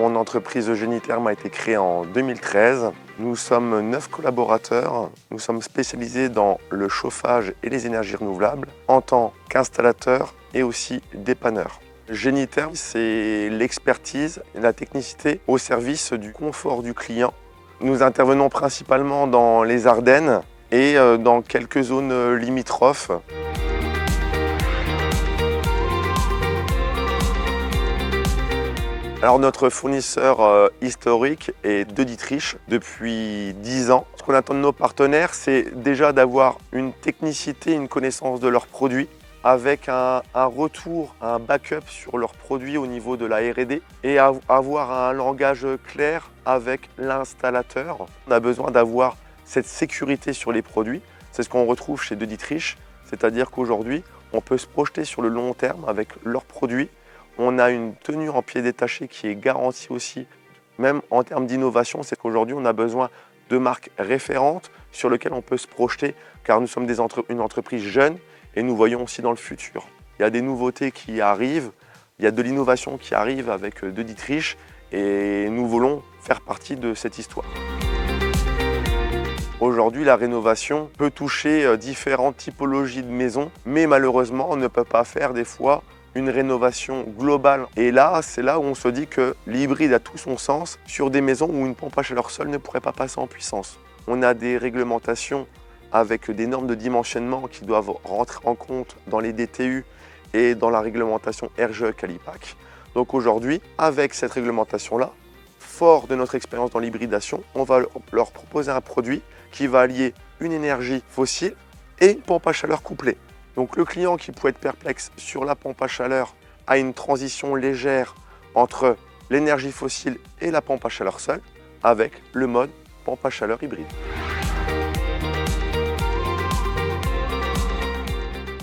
Mon entreprise Génitherm a été créée en 2013. Nous sommes 9 collaborateurs. Nous sommes spécialisés dans le chauffage et les énergies renouvelables en tant qu'installateur et aussi dépanneur. Génitherm, c'est l'expertise et la technicité au service du confort du client. Nous intervenons principalement dans les Ardennes et dans quelques zones limitrophes. Alors notre fournisseur historique est De Dietrich depuis 10 ans. Ce qu'on attend de nos partenaires, c'est déjà d'avoir une technicité, une connaissance de leurs produits, avec un retour, un backup sur leurs produits au niveau de la R&D et avoir un langage clair avec l'installateur. On a besoin d'avoir cette sécurité sur les produits. C'est ce qu'on retrouve chez De Dietrich, c'est-à-dire qu'aujourd'hui, on peut se projeter sur le long terme avec leurs produits. On a une tenue en pied détaché qui est garantie aussi, même en termes d'innovation, c'est qu'aujourd'hui on a besoin de marques référentes sur lesquelles on peut se projeter, car nous sommes une entreprise jeune et nous voyons aussi dans le futur. Il y a des nouveautés qui arrivent, il y a de l'innovation qui arrive avec De Dietrich et nous voulons faire partie de cette histoire. Aujourd'hui, la rénovation peut toucher différentes typologies de maisons, mais malheureusement, on ne peut pas faire des fois une rénovation globale. Et là, c'est là où on se dit que l'hybride a tout son sens sur des maisons où une pompe à chaleur seule ne pourrait pas passer en puissance. On a des réglementations avec des normes de dimensionnement qui doivent rentrer en compte dans les DTU et dans la réglementation RGE Calipac. Donc aujourd'hui, avec cette réglementation-là, fort de notre expérience dans l'hybridation, on va leur proposer un produit qui va allier une énergie fossile et une pompe à chaleur couplée. Donc le client qui peut être perplexe sur la pompe à chaleur a une transition légère entre l'énergie fossile et la pompe à chaleur seule avec le mode pompe à chaleur hybride.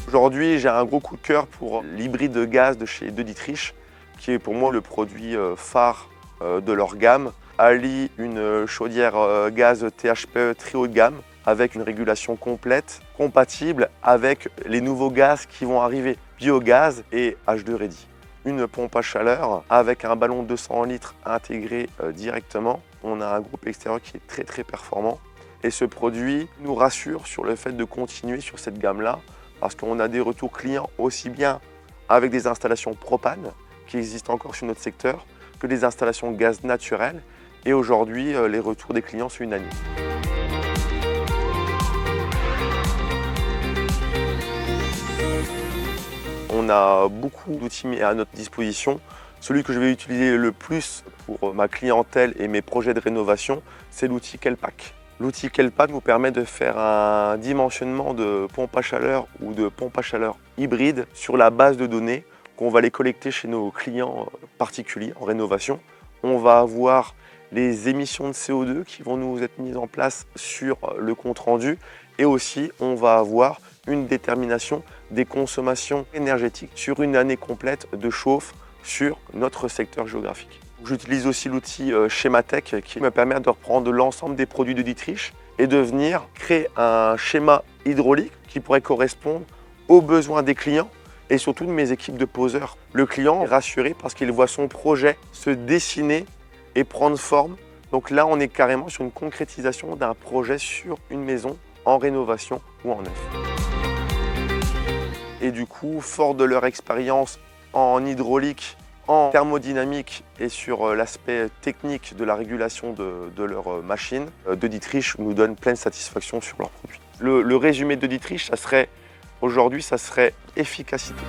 Aujourd'hui, j'ai un gros coup de cœur pour l'hybride gaz de chez De Dietrich, qui est pour moi le produit phare de leur gamme. Allie une chaudière gaz THPE très haut de gamme avec une régulation complète, compatible avec les nouveaux gaz qui vont arriver, biogaz et H2 Ready. Une pompe à chaleur avec un ballon de 200 litres intégré directement. On a un groupe extérieur qui est très performant. Et ce produit nous rassure sur le fait de continuer sur cette gamme-là, parce qu'on a des retours clients aussi bien avec des installations propane qui existent encore sur notre secteur que des installations gaz naturel. Et aujourd'hui, les retours des clients sont unanimes. On a beaucoup d'outils à notre disposition. Celui que je vais utiliser le plus pour ma clientèle et mes projets de rénovation, c'est l'outil Kelpac. L'outil Kelpac nous permet de faire un dimensionnement de pompe à chaleur ou de pompe à chaleur hybride sur la base de données qu'on va les collecter chez nos clients particuliers en rénovation. On va avoir les émissions de CO2 qui vont nous être mises en place sur le compte rendu et aussi on va avoir une détermination des consommations énergétiques sur une année complète de chauffe sur notre secteur géographique. J'utilise aussi l'outil Schematech qui me permet de reprendre l'ensemble des produits de Dietrich et de venir créer un schéma hydraulique qui pourrait correspondre aux besoins des clients et surtout de mes équipes de poseurs. Le client est rassuré parce qu'il voit son projet se dessiner et prendre forme. Donc là, on est carrément sur une concrétisation d'un projet sur une maison en rénovation ou en neuf. Et du coup, fort de leur expérience en hydraulique, en thermodynamique et sur l'aspect technique de la régulation de leurs machines, De Dietrich nous donne pleine satisfaction sur leurs produits. Le résumé de Dietrich, aujourd'hui, ça serait efficacité.